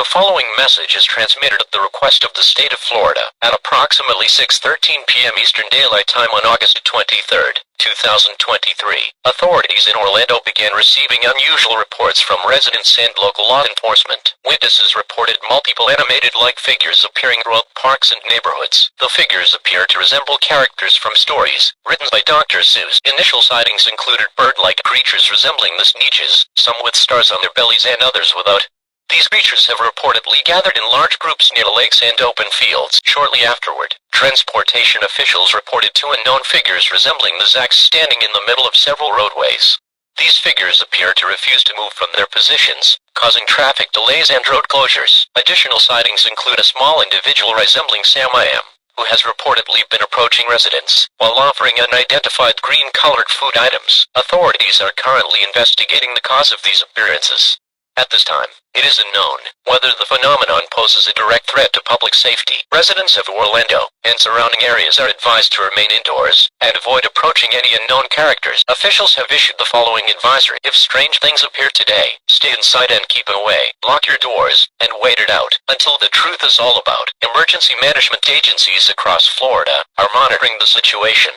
following message is transmitted at the request of the state of Florida at approximately 6:13 p.m. Eastern Daylight Time on August 23rd, 2023. Authorities in Orlando began receiving unusual reports from residents and local law enforcement. Witnesses reported multiple animated-like figures appearing throughout parks and neighborhoods. The figures appear to resemble characters from stories written by Dr. Seuss. Initial sightings included bird-like creatures resembling the Sneetches, some with stars on their bellies and others without. These creatures have reportedly gathered in large groups near lakes and open fields. Shortly afterward, transportation officials reported two unknown figures resembling the Zacks standing in the middle of several roadways. These figures appear to refuse to move from their positions, causing traffic delays and road closures. Additional sightings include a small individual resembling Sam I Am, who has reportedly been approaching residents while offering unidentified green-colored food items. Authorities are currently investigating the cause of these appearances. At this time, it is unknown whether the phenomenon poses a direct threat to public safety. Residents of Orlando and surrounding areas are advised to remain indoors and avoid approaching any unknown characters. Officials have issued the following advisory. If strange things appear today, stay inside and keep away. Lock your doors and wait it out until the truth is all about. Emergency management agencies across Florida are monitoring the situation.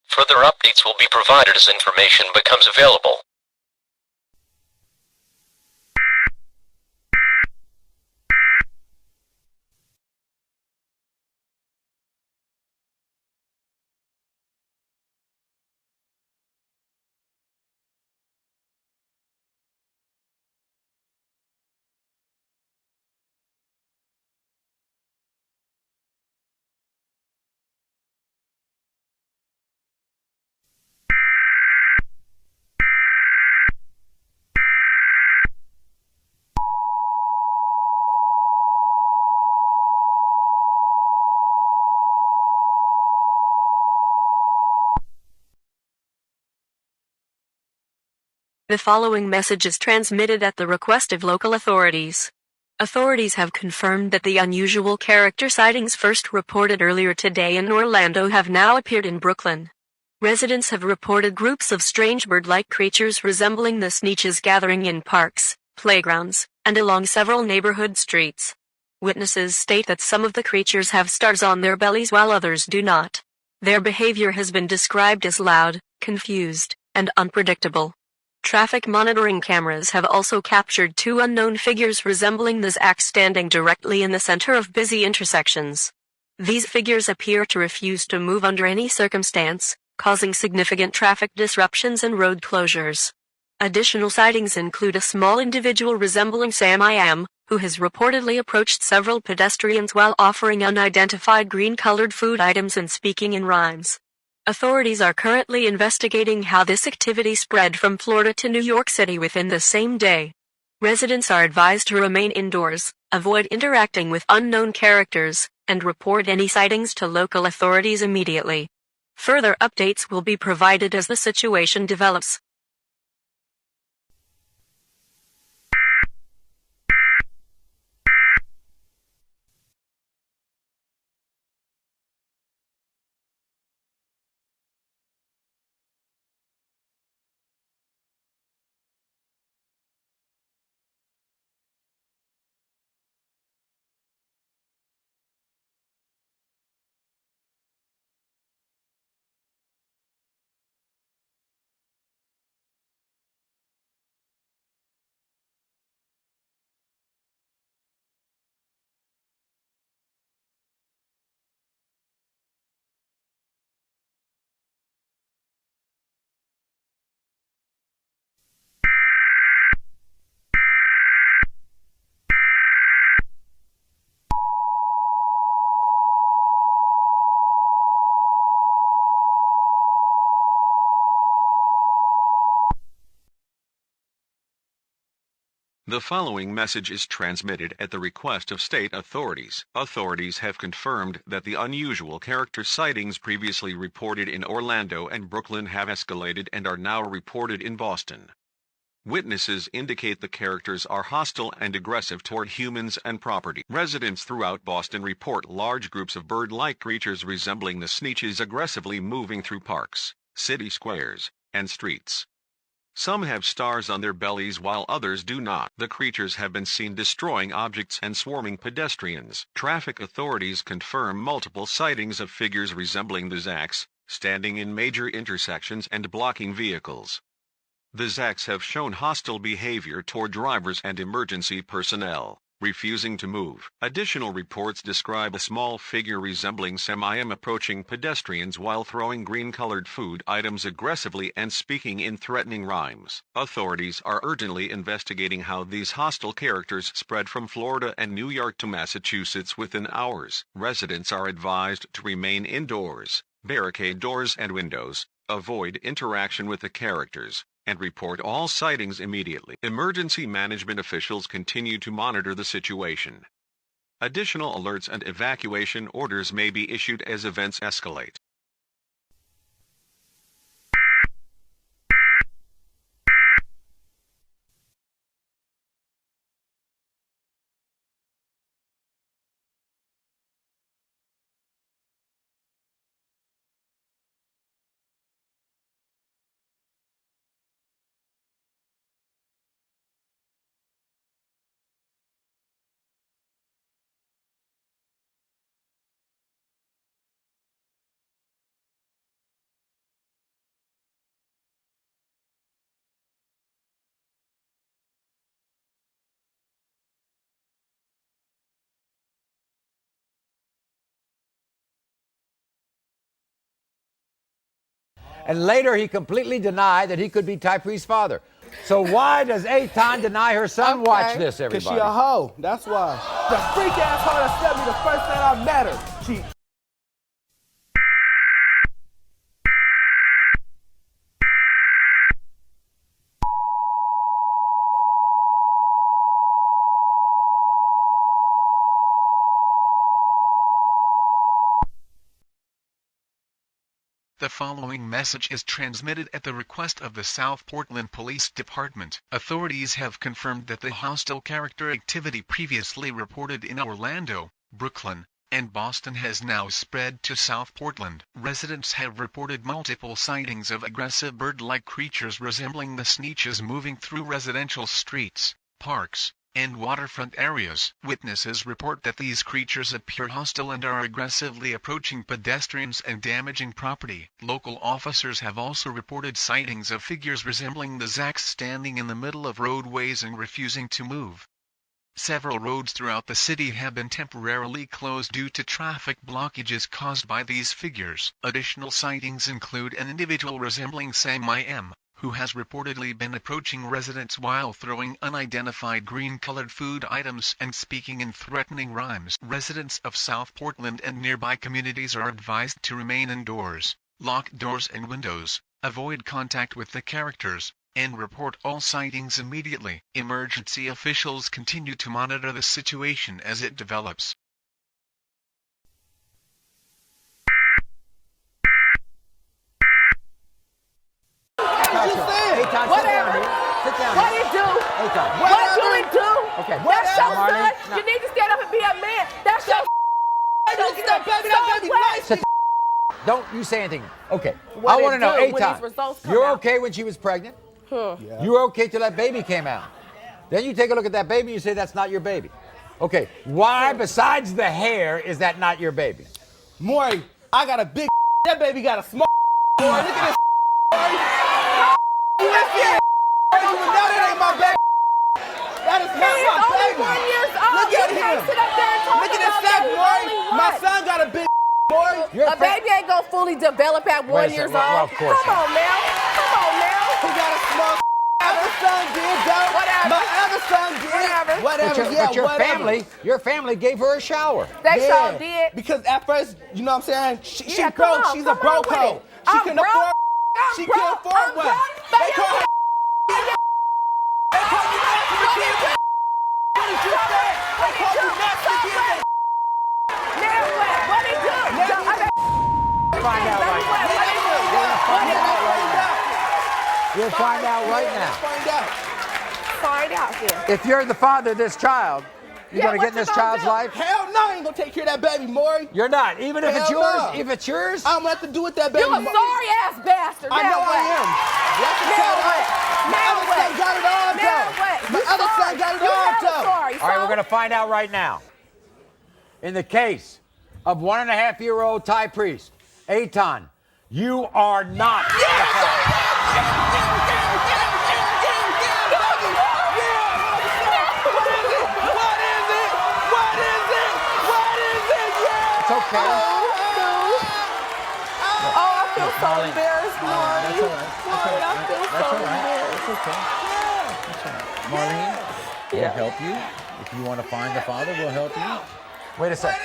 Further updates will be provided as information becomes available. The following message is transmitted at the request of local authorities. Authorities have confirmed that the unusual character sightings first reported earlier today in Orlando have now appeared in Brooklyn. Residents have reported groups of strange bird-like creatures resembling the Sneetches gathering in parks, playgrounds, and along several neighborhood streets. Witnesses state that some of the creatures have stars on their bellies while others do not. Their behavior has been described as loud, confused, and unpredictable. Traffic monitoring cameras have also captured two unknown figures resembling the Zacks standing directly in the center of busy intersections. These figures appear to refuse to move under any circumstance, causing significant traffic disruptions and road closures. Additional sightings include a small individual resembling Sam I Am, who has reportedly approached several pedestrians while offering unidentified green-colored food items and speaking in rhymes. Authorities are currently investigating how this activity spread from Florida to New York City within the same day. Residents are advised to remain indoors, avoid interacting with unknown characters, and report any sightings to local authorities immediately. Further updates will be provided as the situation develops. The following message is transmitted at the request of state authorities. Authorities have confirmed that the unusual character sightings previously reported in Orlando and Brooklyn have escalated and are now reported in Boston. Witnesses indicate the characters are hostile and aggressive toward humans and property. Residents throughout Boston report large groups of bird-like creatures resembling the Sneetches aggressively moving through parks, city squares, and streets. Some have stars on their bellies while others do not. The creatures have been seen destroying objects and swarming pedestrians. Traffic authorities confirm multiple sightings of figures resembling the Zacks, standing in major intersections and blocking vehicles. The Zacks have shown hostile behavior toward drivers and emergency personnel, refusing to move. Additional reports describe a small figure resembling Semiam approaching pedestrians while throwing green-colored food items aggressively and speaking in threatening rhymes. Authorities are urgently investigating how these hostile characters spread from Florida and New York to Massachusetts within hours. Residents are advised to remain indoors, barricade doors and windows, avoid interaction with the characters, and report all sightings immediately. Emergency management officials continue to monitor the situation. Additional alerts and evacuation orders may be issued as events escalate. And later he completely denied that he could be Typree's father. So why does Eitan deny her son? Watch this, everybody. Because she a hoe. That's why. The freak ass hoe that stabbed me the first night I met her. She. The following message is transmitted at the request of the South Portland Police Department. Authorities have confirmed that the hostile character activity previously reported in Orlando, Brooklyn, and Boston has now spread to South Portland. Residents have reported multiple sightings of aggressive bird-like creatures resembling the Sneetches moving through residential streets, parks, and waterfront areas. Witnesses report that these creatures appear hostile and are aggressively approaching pedestrians and damaging property. Local officers have also reported sightings of figures resembling the Zacks standing in the middle of roadways and refusing to move. Several roads throughout the city have been temporarily closed due to traffic blockages caused by these figures. Additional sightings include an individual resembling Sam I.M., who has reportedly been approaching residents while throwing unidentified green-colored food items and speaking in threatening rhymes. Residents of South Portland and nearby communities are advised to remain indoors, lock doors and windows, avoid contact with the characters, and report all sightings immediately. Emergency officials continue to monitor the situation as it develops. Whatever. Sit down. What it do? Eitan. What do it do? Okay. That's your Marley, son. no. You need to stand up and be a man. That's your Sit Don't you say anything. Okay. What I want to it know, do when Eitan, these results come you're out. okay when she was pregnant? Yeah. You were okay till that baby came out. Then you take a look at that baby and you say that's not your baby. Okay. Why, besides the hair, is that not your baby? Maury, I got a big. That baby got a small. Boy, look at this. You know that ain't my baby. That is not my baby. Only 1 year old. Look at him. Look at this sack, Maury. My son got a big boy. A baby ain't gonna fully develop at 1 year old. Well, of course Come on now. Come on now. Who got a small other son did though? Whatever. My other son did. Whatever. But your family gave her a shower. They sure did. Because at first, you know what I'm saying? She Yeah, broke. come on, She's come a broke on with hoe. it. She I'm couldn't broke. afford. I'm She broke. couldn't afford I'm one. broke. They call her. They call you not to the kid. What did you say? They call you not to the kid. Now what? What it do? Find out right now. You'll find out right now. Find out. Find out then. If you're the father of this child, You gonna get in this child's life? Hell no, I ain't gonna take care of that baby, Maury. You're not. Even if it's Hell yours? no. If it's yours? I'm gonna have to do with that baby. You a sorry ass bastard. I know I am. My other son got it all, though. My other son got it all, though. All right, we're gonna find out right now. In the case of 1.5-year-old Thai priest, Aton, you are not. It's okay. I feel so embarrassed, Marty. That's all right. Marty, I feel so embarrassed. It's okay. That's all right. Marlene, we'll help you. If you want to find the father, we'll help you. Wait a second.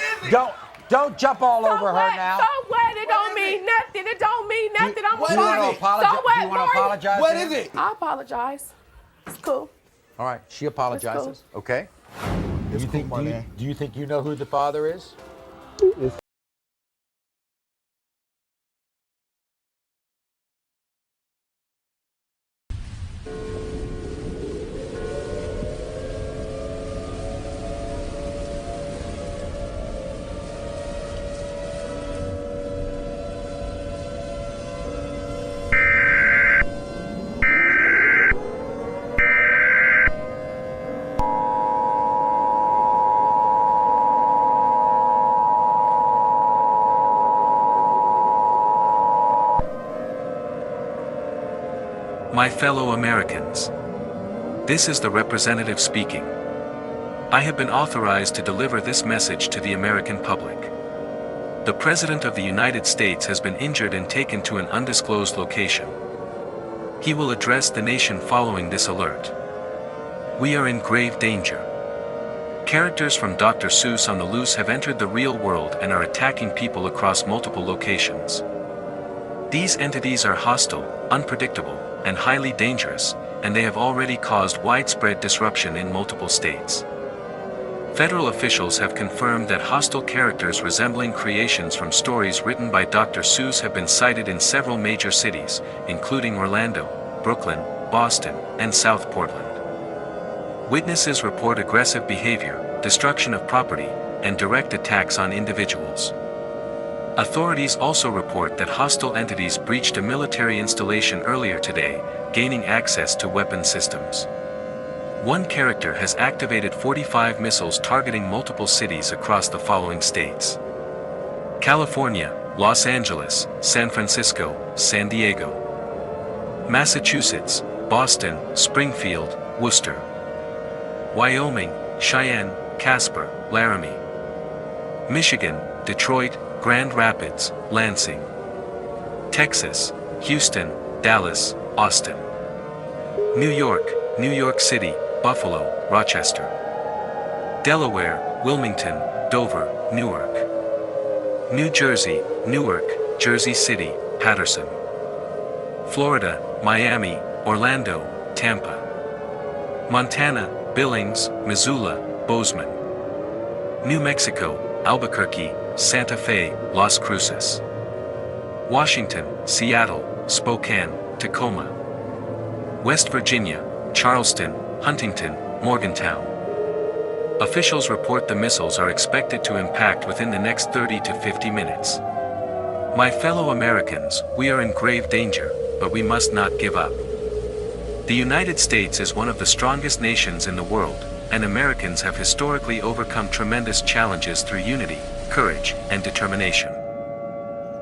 Don't jump all over her now. So what? It don't mean nothing. It don't mean nothing. I'm Do you sorry. want to apologize? So what, Do you want to Marty? apologize? What to is him? it? I apologize. It's cool. All right, she apologizes. Okay. It's cool, my man. Do you think you know who the father is? My fellow Americans, this is the representative speaking. I have been authorized to deliver this message to the American public. The President of the United States has been injured and taken to an undisclosed location. He will address the nation following this alert. We are in grave danger. Characters from Dr. Seuss on the loose have entered the real world and are attacking people across multiple locations. These entities are hostile, unpredictable, and highly dangerous, and they have already caused widespread disruption in multiple states. Federal officials have confirmed that hostile characters resembling creations from stories written by Dr. Seuss have been sighted in several major cities, including Orlando, Brooklyn, Boston, and South Portland. Witnesses report aggressive behavior, destruction of property, and direct attacks on individuals. Authorities also report that hostile entities breached a military installation earlier today, gaining access to weapon systems. One character has activated 45 missiles targeting multiple cities across the following states: California, Los Angeles, San Francisco, San Diego, Massachusetts, Boston, Springfield, Worcester, Wyoming, Cheyenne, Casper, Laramie, Michigan, Detroit, Grand Rapids, Lansing, Texas, Houston, Dallas, Austin, New York, New York City, Buffalo, Rochester, Delaware, Wilmington, Dover, Newark, New Jersey, Newark, Jersey City, Patterson, Florida, Miami, Orlando, Tampa, Montana, Billings, Missoula, Bozeman, New Mexico, Albuquerque, Santa Fe, Las Cruces, Washington, Seattle, Spokane, Tacoma, West Virginia, Charleston, Huntington, Morgantown. Officials report the missiles are expected to impact within the next 30 to 50 minutes. My fellow Americans, we are in grave danger, but we must not give up. The United States is one of the strongest nations in the world, and Americans have historically overcome tremendous challenges through unity, courage, and determination.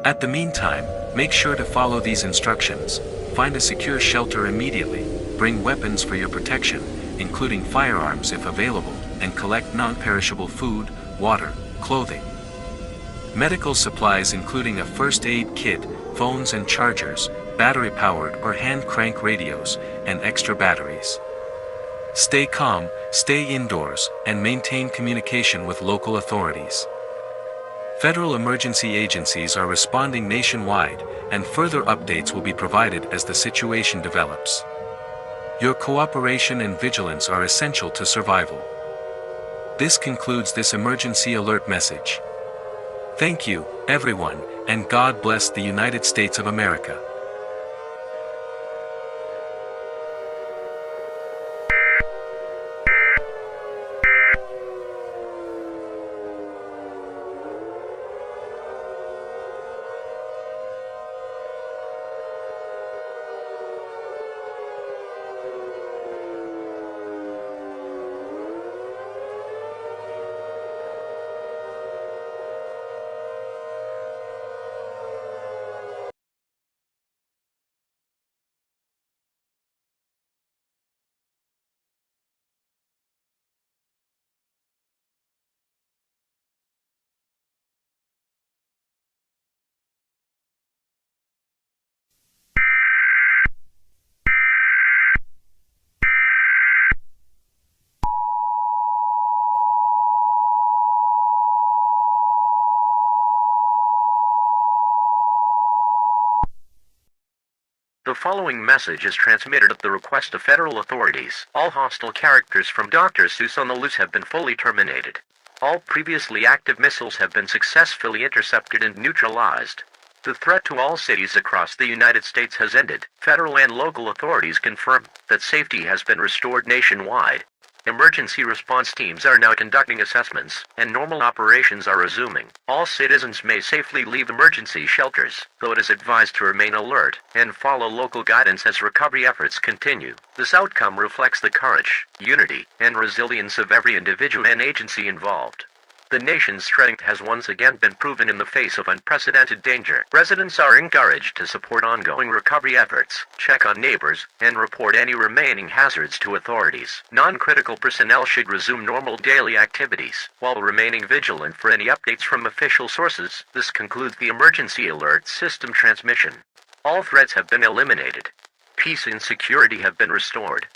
At the meantime, make sure to follow these instructions, find a secure shelter immediately, bring weapons for your protection, including firearms if available, and collect non-perishable food, water, clothing, medical supplies including a first aid kit, phones and chargers, battery-powered or hand-crank radios, and extra batteries. Stay calm, stay indoors, and maintain communication with local authorities. Federal emergency agencies are responding nationwide, and further updates will be provided as the situation develops. Your cooperation and vigilance are essential to survival. This concludes this emergency alert message. Thank you, everyone, and God bless the United States of America. The following message is transmitted at the request of federal authorities. All hostile characters from Dr. Seuss on the Loose have been fully terminated. All previously active missiles have been successfully intercepted and neutralized. The threat to all cities across the United States has ended. Federal and local authorities confirm that safety has been restored nationwide. Emergency response teams are now conducting assessments, and normal operations are resuming. All citizens may safely leave emergency shelters, though it is advised to remain alert and follow local guidance as recovery efforts continue. This outcome reflects the courage, unity, and resilience of every individual and agency involved. The nation's strength has once again been proven in the face of unprecedented danger. Residents are encouraged to support ongoing recovery efforts, check on neighbors, and report any remaining hazards to authorities. Non-critical personnel should resume normal daily activities, while remaining vigilant for any updates from official sources. This concludes the emergency alert system transmission. All threats have been eliminated. Peace and security have been restored.